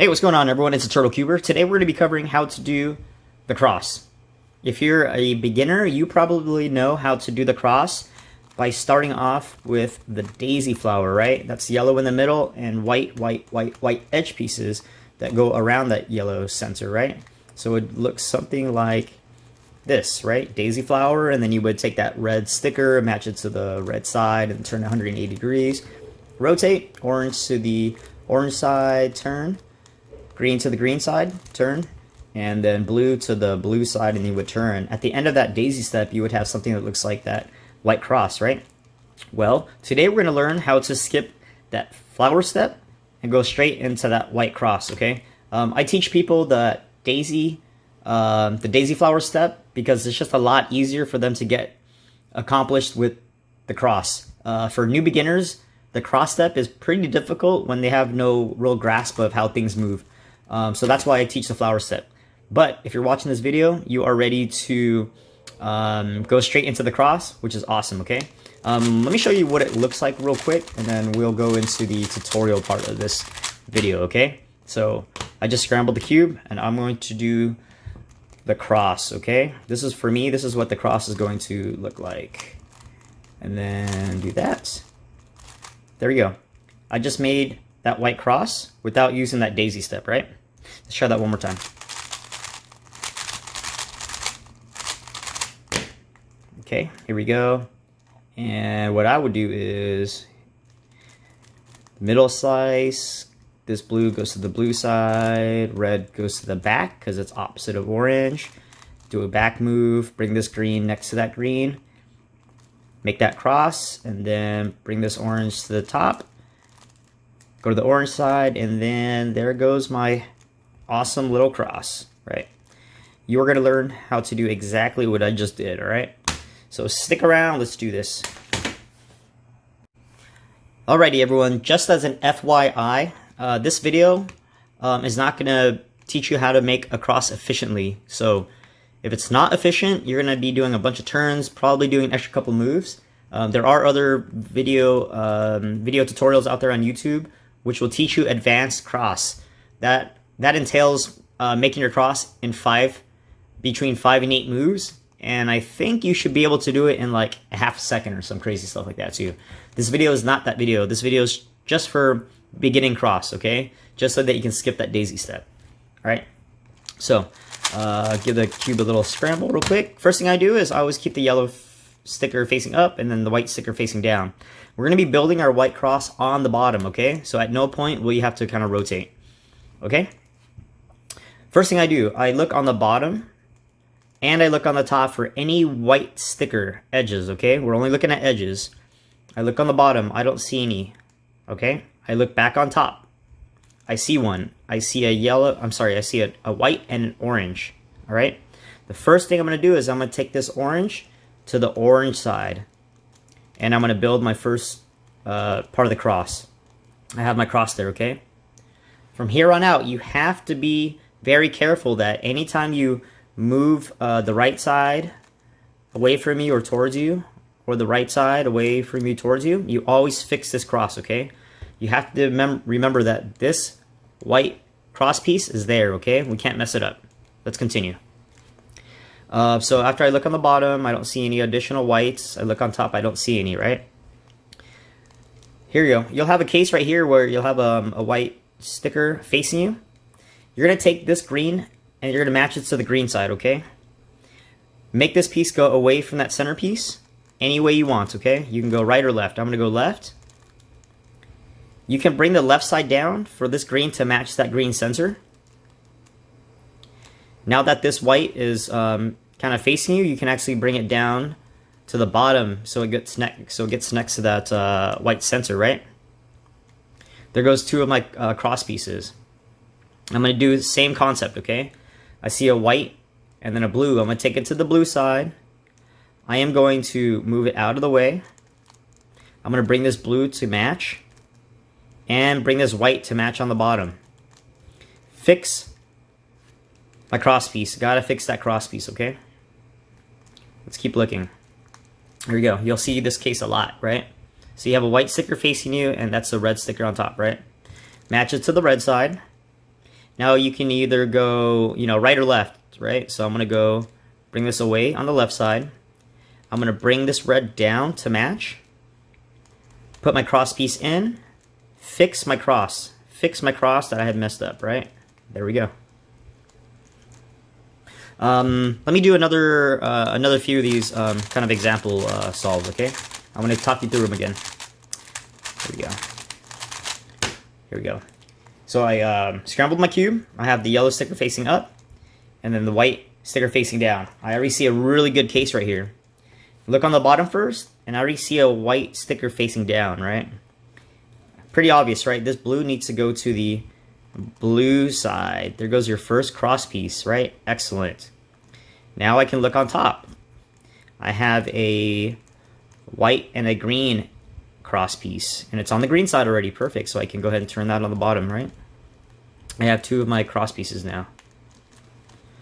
Hey, what's going on, everyone? It's a Turtle Cuber. Today we're going to be covering how to do the cross. If you're a beginner, you probably know how to do the cross by starting off with the daisy flower, right? That's yellow in the middle and white edge pieces that go around that yellow center, right? So it looks something like this, right? Daisy flower, and then you would take that red sticker, match it to the red side, and turn 180 degrees. Rotate, orange to the orange side, turn. Green to the green side, turn, and then blue to the blue side, and you would turn. At the end of that daisy step, you would have something that looks like that white cross, right? Well, today we're going to learn how to skip that flower step and go straight into that white cross, okay? I teach people the daisy flower step because it's just a lot easier for them to get accomplished with the cross. For new beginners, the cross step is pretty difficult when they have no real grasp of how things move. So that's why I teach the flower step. But if you're watching this video, you are ready to go straight into the cross, which is awesome, okay? Let me show you what it looks like real quick, and then we'll go into the tutorial part of this video, okay? So I just scrambled the cube, and I'm going to do the cross, okay? This is, for me, this is what the cross is going to look like. And then do that. There we go. I just made that white cross without using that daisy step, right? Let's try that one more time. Okay, here we go. And what I would do is middle slice, this blue goes to the blue side, red goes to the back because it's opposite of orange. Do a back move, bring this green next to that green, make that cross, and then bring this orange to the top. Go to the orange side, and then there goes my awesome little cross, right? You're going to learn how to do exactly what I just did, all right? So stick around, let's do this. Alrighty, everyone, just as an FYI, this video is not going to teach you how to make a cross efficiently. So if it's not efficient, you're going to be doing a bunch of turns, probably doing an extra couple moves. There are other video tutorials out there on YouTube which will teach you advanced cross. That entails making your cross in between 5 and 8 moves, and I think you should be able to do it in like a half a second or some crazy stuff like that too. This video is not that video. This video is just for beginning cross, okay? Just so that you can skip that daisy step. All right. So give the cube a little scramble real quick. First thing I do is I always keep the yellow sticker facing up and then the white sticker facing down. We're going to be building our white cross on the bottom, okay? So at no point will you have to kind of rotate, okay? First thing I do, I look on the bottom and I look on the top for any white sticker edges, okay? We're only looking at edges. I look on the bottom, I don't see any, okay? I look back on top. I see one. I see I see a white and an orange, all right? The first thing I'm going to do is I'm going to take this orange to the orange side, and I'm going to build my first part of the cross. I have my cross there, okay? From here on out, you have to be very careful that anytime you move the right side away from you or towards you, or the right side away from you towards you, you always fix this cross, okay? You have to remember that this white cross piece is there, okay? We can't mess it up. Let's continue. So after I look on the bottom, I don't see any additional whites. I look on top, I don't see any, right? Here you go. You'll have a case right here where you'll have a white sticker facing you. You're going to take this green and you're going to match it to the green side, okay? Make this piece go away from that center piece any way you want, okay? You can go right or left. I'm going to go left. You can bring the left side down for this green to match that green center. Now that this white is kind of facing you, you can actually bring it down to the bottom so it gets next to that white center, right? There goes 2 of my cross pieces. I'm going to do the same concept, okay? I see a white and then a blue. I'm going to take it to the blue side. I am going to move it out of the way. I'm going to bring this blue to match and bring this white to match on the bottom. Fix my cross piece. Gotta fix that cross piece, okay? Let's keep looking. Here we go. You'll see this case a lot, right? So you have a white sticker facing you, and that's a red sticker on top, right? Match it to the red side. Now you can either go, you know, right or left, right? So I'm gonna go bring this away on the left side. I'm gonna bring this red down to match. Put my cross piece in. Fix my cross that I had messed up, right? There we go. Let me do another few of these kind of example solves, okay? I'm gonna talk you through them again. Here we go. Here we go. So I scrambled my cube. I have the yellow sticker facing up, and then the white sticker facing down. I already see a really good case right here. Look on the bottom first, and I already see a white sticker facing down, right? Pretty obvious, right? This blue needs to go to the blue side. There goes your first cross piece, right? Excellent. Now I can look on top. I have a white and a green cross piece, and it's on the green side already. Perfect. So I can go ahead and turn that on the bottom, right? I have two of my cross pieces now.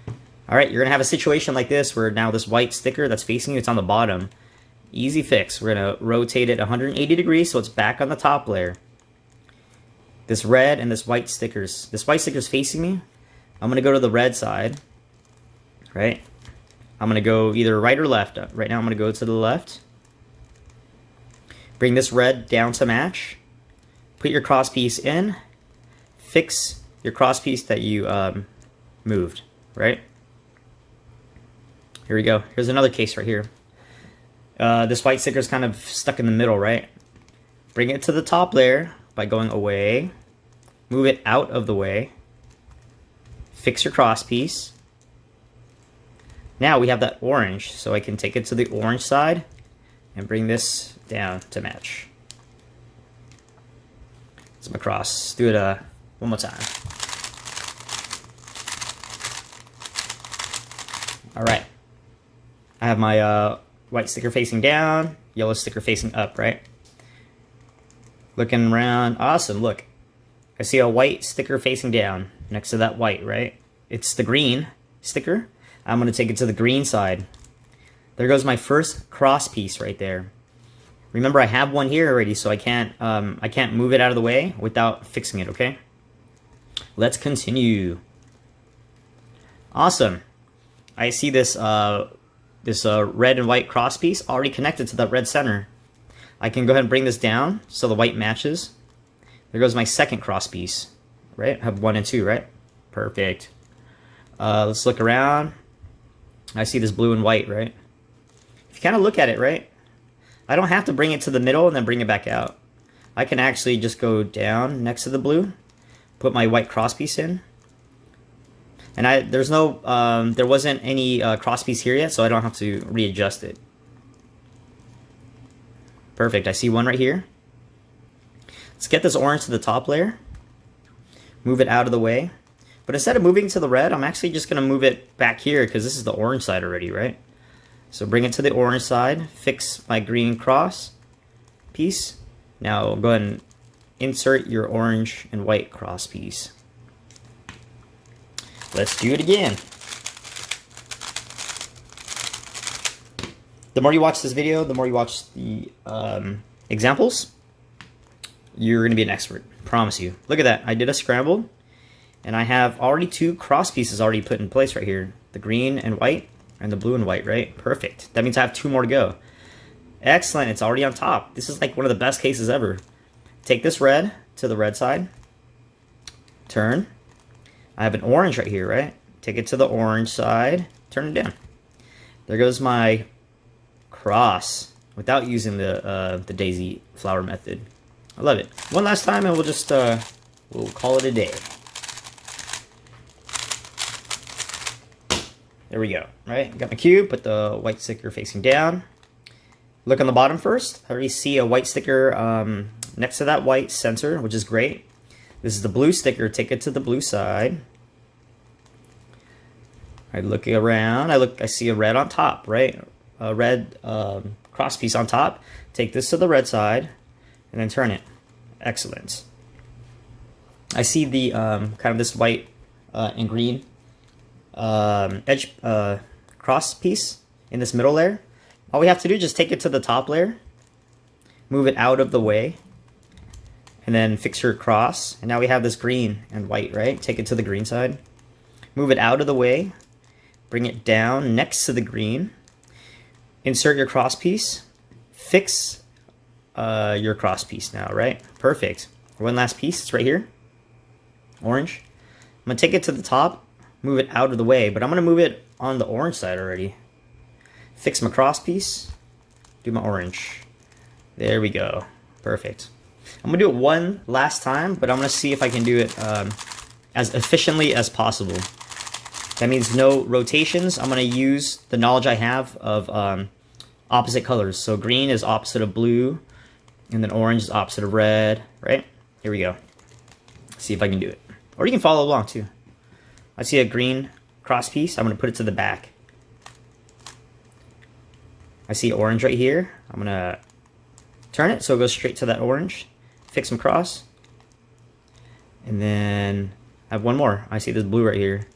All right, you're gonna have a situation like this where now this white sticker that's facing you, it's on the bottom. Easy fix. We're gonna rotate it 180 degrees so it's back on the top layer. This red and this white sticker's facing me. I'm gonna go to the red side, right? I'm gonna go either right or left. Right now I'm gonna go to the left. Bring this red down to match. Put your cross piece in. Fix your cross piece that you moved, right? Here we go. Here's another case right here. This white sticker is kind of stuck in the middle, right? Bring it to the top layer by going away. Move it out of the way. Fix your cross piece. Now we have that orange, so I can take it to the orange side and bring this down to match. It's my cross. Do it one more time. All right. I have my white sticker facing down, yellow sticker facing up, right? Looking around, awesome, look. I see a white sticker facing down next to that white, right? It's the green sticker. I'm gonna take it to the green side. There goes my first cross piece right there. Remember, I have one here already, so I can't move it out of the way without fixing it, okay? Let's continue. Awesome. I see this red and white cross piece already connected to that red center. I can go ahead and bring this down so the white matches. There goes my second cross piece, right? I have 1 and 2, right? Perfect. Let's look around. I see this blue and white, right? If you kind of look at it, right? I don't have to bring it to the middle and then bring it back out. I can actually just go down next to the blue, put my white cross piece in. And there wasn't any cross piece here yet, so I don't have to readjust it. Perfect, I see one right here. Let's get this orange to the top layer. Move it out of the way. But instead of moving to the red, I'm actually just gonna move it back here because this is the orange side already, right? So bring it to the orange side, fix my green cross piece. Now go ahead and insert your orange and white cross piece. Let's do it again. The more you watch this video, the more you watch the examples, you're gonna be an expert, promise you. Look at that, I did a scramble, and I have already 2 cross pieces already put in place right here. The green and white, and the blue and white, right? Perfect, that means I have 2 more to go. Excellent, it's already on top. This is like one of the best cases ever. Take this red to the red side, turn. I have an orange right here, right? Take it to the orange side, turn it down. There goes my cross without using the daisy flower method. I love it. One last time and we'll just we'll call it a day. There we go, right? Got my cube, put the white sticker facing down. Look on the bottom first. I already see a white sticker next to that white center, which is great. This is the blue sticker, take it to the blue side. I look around, I see a red on top, right? A red cross piece on top. Take this to the red side and then turn it. Excellent. I see the kind of this white and green edge cross piece in this middle layer. All we have to do is just take it to the top layer, move it out of the way, and then fix your cross. And now we have this green and white, right? Take it to the green side. Move it out of the way. Bring it down next to the green. Insert your cross piece. Fix your cross piece now, right? Perfect. One last piece, it's right here. Orange. I'm gonna take it to the top, move it out of the way, but I'm gonna move it on the orange side already. Fix my cross piece, do my orange. There we go, perfect. I'm gonna do it one last time, but I'm gonna see if I can do it as efficiently as possible. That means no rotations. I'm gonna use the knowledge I have of opposite colors. So green is opposite of blue, and then orange is opposite of red, right? Here we go. See if I can do it. Or you can follow along too. I see a green cross piece. I'm going to put it to the back. I see orange right here. I'm going to turn it so it goes straight to that orange. Fix some cross. And then I have one more. I see this blue right here.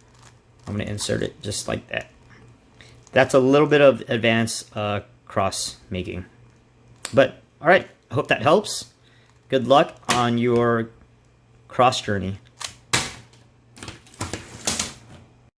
I'm going to insert it just like that. That's a little bit of advanced cross making. But, alright. I hope that helps. Good luck on your cross journey.